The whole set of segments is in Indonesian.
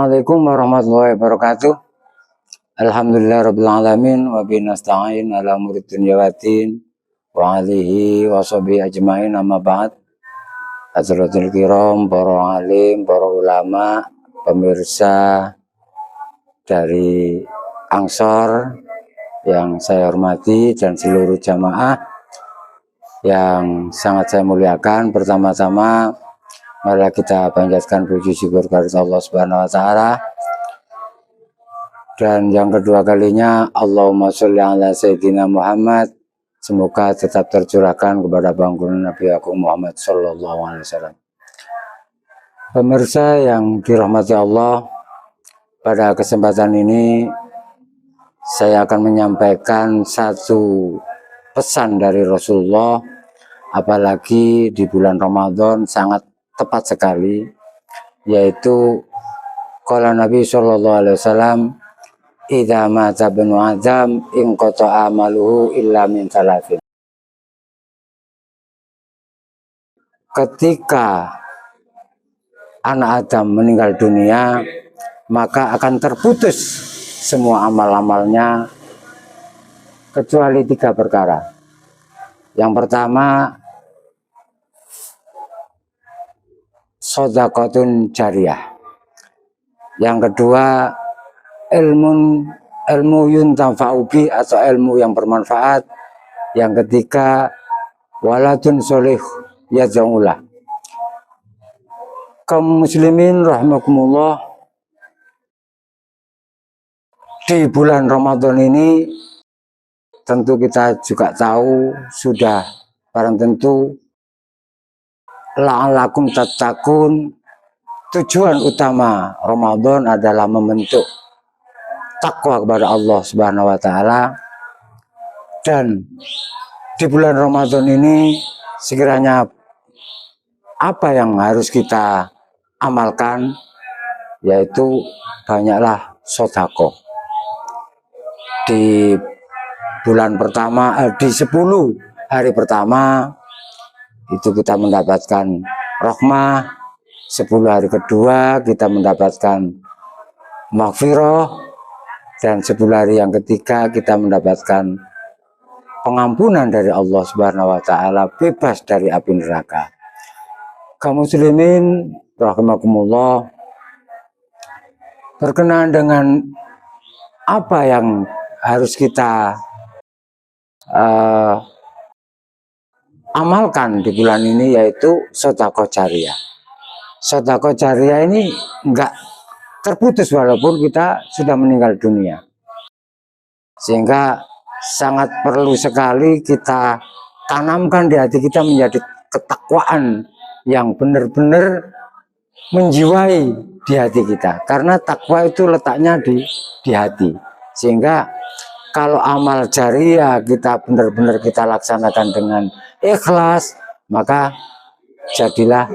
Assalamualaikum warahmatullahi wabarakatuh. Alhamdulillah rabbil alamin wa bihi nasta'in ala umuri dunya waddin wa alihi wa sahbihi ajmain, amma ba'd. Hadratul kiram, para alim, para ulama, pemirsa dari Ansor yang saya hormati dan seluruh jamaah yang sangat saya muliakan. Pertama-tama marilah kita panjatkan puji syukur kepada Allah Subhanahu wa taala. Dan yang kedua kalinya, Allahumma sholli ala sayyidina Muhammad. Semoga tetap tercurahkan kepada bangkuan Nabi Agung Muhammad sallallahu alaihi wasallam. Pemirsa yang dirahmati Allah, pada kesempatan ini saya akan menyampaikan satu pesan dari Rasulullah, apalagi di bulan Ramadan sangat tepat sekali, yaitu qala Nabi sallallahu alaihi wasallam, idza mata ibnu adam inqata amaluhu illa min thalathin. Ketika anak Adam meninggal dunia, maka akan terputus semua amal-amalnya kecuali 3 perkara. Yang pertama, shadaqatun jariyah. Yang kedua, ilmu yuntafa'u bi, atau ilmu yang bermanfaat. Yang ketiga, waladun sholih yad'ulah. Kaum muslimin rahimakumullah, di bulan Ramadan ini tentu kita juga tahu, sudah barang tentu, la'alakum tattaqun, tujuan utama Ramadan adalah membentuk takwa kepada Allah Subhanahu wa taala. Dan di bulan Ramadan ini sekiranya apa yang harus kita amalkan, yaitu banyaklah sedekah. Di bulan pertama, di 10 hari pertama itu kita mendapatkan rahmah, 10 hari kedua kita mendapatkan maghfirah, dan 10 hari yang ketiga kita mendapatkan pengampunan dari Allah Subhanahu wa taala, bebas dari api neraka. Kaum muslimin rahimakumullah, berkenaan dengan apa yang harus kita amalkan di bulan ini, yaitu sedekah jariyah. Sedekah jariyah ini enggak terputus walaupun kita sudah meninggal dunia, sehingga sangat perlu sekali kita tanamkan di hati kita menjadi ketakwaan yang benar-benar menjiwai di hati kita, karena takwa itu letaknya di hati. Sehingga kalau amal jariyah kita benar-benar kita laksanakan dengan ikhlas, maka jadilah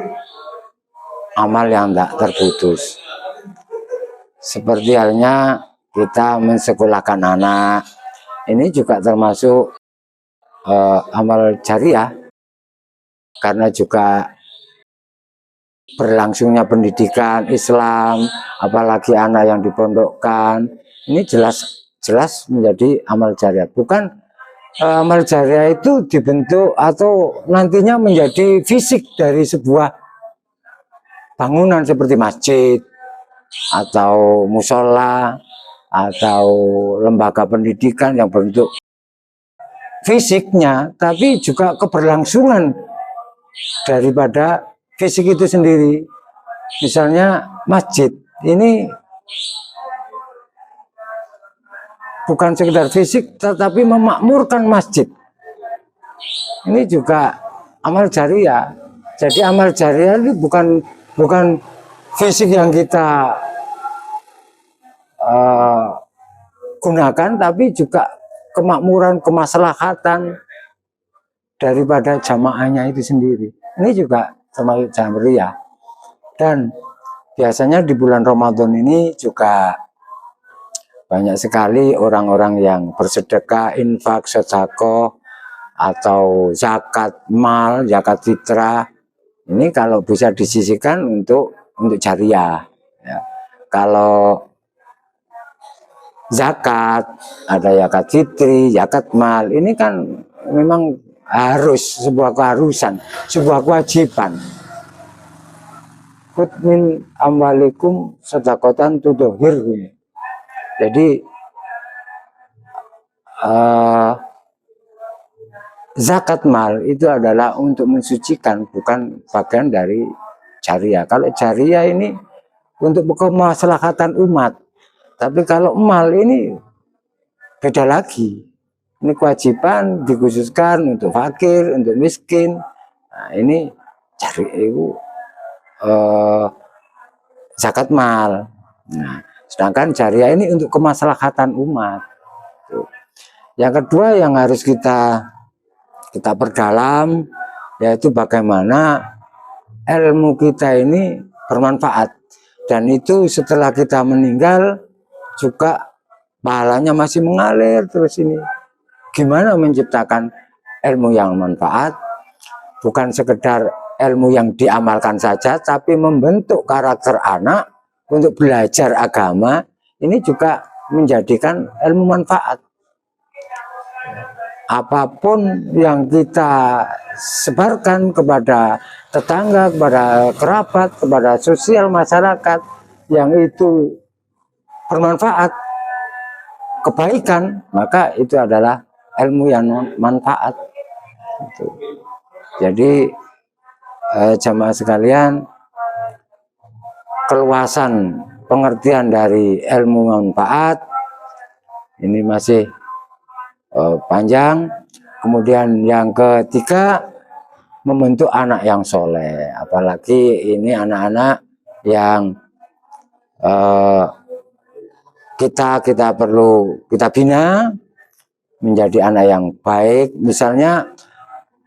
amal yang tidak terputus. Seperti halnya kita mensekolahkan anak, ini juga termasuk amal jariyah, karena juga berlangsungnya pendidikan Islam, apalagi anak yang dipondokkan, ini jelas menjadi amal jariyah. Bukan amal jariyah itu dibentuk atau nantinya menjadi fisik dari sebuah bangunan seperti masjid atau musola atau lembaga pendidikan yang bentuk fisiknya, tapi juga keberlangsungan daripada fisik itu sendiri. Misalnya masjid ini bukan sekedar fisik, tetapi memakmurkan masjid. Ini juga amal jariyah. Jadi amal jariyah ini bukan fisik yang kita gunakan, tapi juga kemakmuran, kemaslahatan daripada jamaahnya itu sendiri. Ini juga termasuk jariyah. Dan biasanya di bulan Ramadan ini juga banyak sekali orang-orang yang bersedekah, infak, sedekah, atau zakat mal, zakat fitrah. Ini kalau bisa disisihkan untuk jariyah, ya. Kalau zakat, ada zakat fitri, zakat mal, ini kan memang harus, sebuah keharusan, sebuah kewajiban. Khudz min amwalikum shadaqatan tudhhiruhum. Jadi zakat mal itu adalah untuk mensucikan, bukan bagian dari jariah. Kalau jariah ini untuk kemaslahatan umat, tapi kalau mal ini beda lagi. Ini kewajiban dikhususkan untuk fakir, untuk miskin. Nah, ini jariah itu zakat mal. Nah, sedangkan jariah ini untuk kemaslahatan umat. Yang kedua yang harus kita perdalam, yaitu bagaimana ilmu kita ini bermanfaat, dan itu setelah kita meninggal juga pahalanya masih mengalir terus. Ini gimana menciptakan ilmu yang manfaat, bukan sekedar ilmu yang diamalkan saja, tapi membentuk karakter anak untuk belajar agama. Ini juga menjadikan ilmu manfaat. Apapun yang kita sebarkan kepada tetangga, kepada kerabat, kepada sosial masyarakat, yang itu bermanfaat, kebaikan, maka itu adalah ilmu yang manfaat. Jadi jamaah sekalian, keluasan pengertian dari ilmu manfaat ini masih panjang. Kemudian yang ketiga, membentuk anak yang soleh. Apalagi ini anak-anak yang kita perlu kita bina menjadi anak yang baik. Misalnya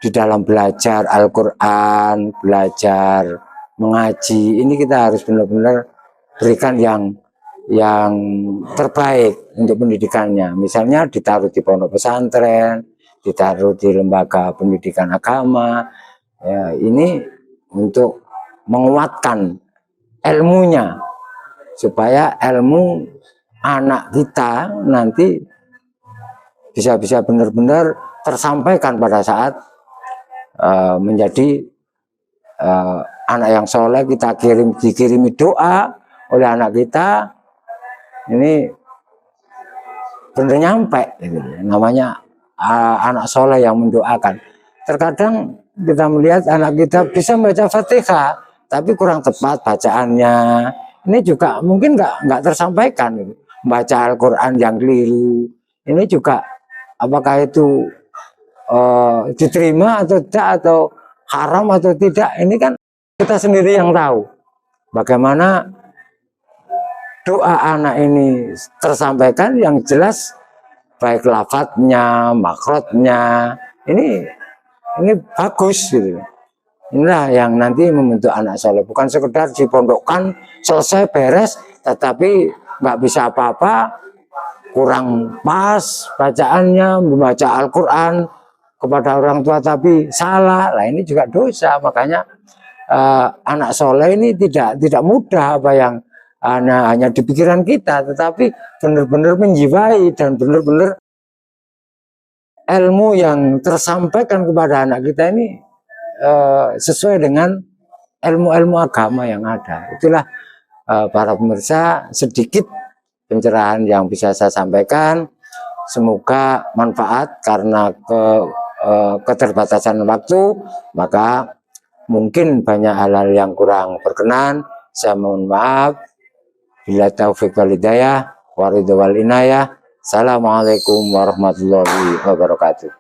di dalam belajar Al-Quran, belajar mengaji, ini kita harus benar-benar berikan yang terbaik untuk pendidikannya. Misalnya ditaruh di pondok pesantren, ditaruh di lembaga pendidikan agama, ya, ini untuk menguatkan ilmunya, supaya ilmu anak kita nanti bisa benar-benar tersampaikan pada saat menjadi anak yang soleh. Kita dikirimi doa oleh anak kita, ini benar nyampe, gitu. Namanya anak soleh yang mendoakan. Terkadang kita melihat anak kita bisa membaca Fatihah, tapi kurang tepat bacaannya. Ini juga mungkin nggak tersampaikan. Gitu. Membaca Al-Quran yang keliru, ini juga apakah itu diterima atau tidak, atau haram atau tidak, ini kan kita sendiri yang tahu. Bagaimana doa anak ini tersampaikan yang jelas, baik lafadznya, makrotnya, ini bagus gitu. Inilah yang nanti membentuk anak soleh, bukan sekedar dipondokkan selesai beres, tetapi nggak bisa apa-apa, kurang pas bacaannya, membaca Al-Quran kepada orang tua tapi salah, lah ini juga dosa. Makanya anak soleh ini tidak mudah apa yang hanya di pikiran kita, tetapi benar-benar menjiwai dan benar-benar ilmu yang tersampaikan kepada anak kita ini sesuai dengan ilmu-ilmu agama yang ada. Itulah para pemirsa, sedikit pencerahan yang bisa saya sampaikan. Semoga manfaat. Karena keterbatasan waktu, maka mungkin banyak hal-hal yang kurang berkenan. Saya mohon maaf. Bila taufiq wal hidayah, waridho wal inayah. Assalamualaikum warahmatullahi wabarakatuh.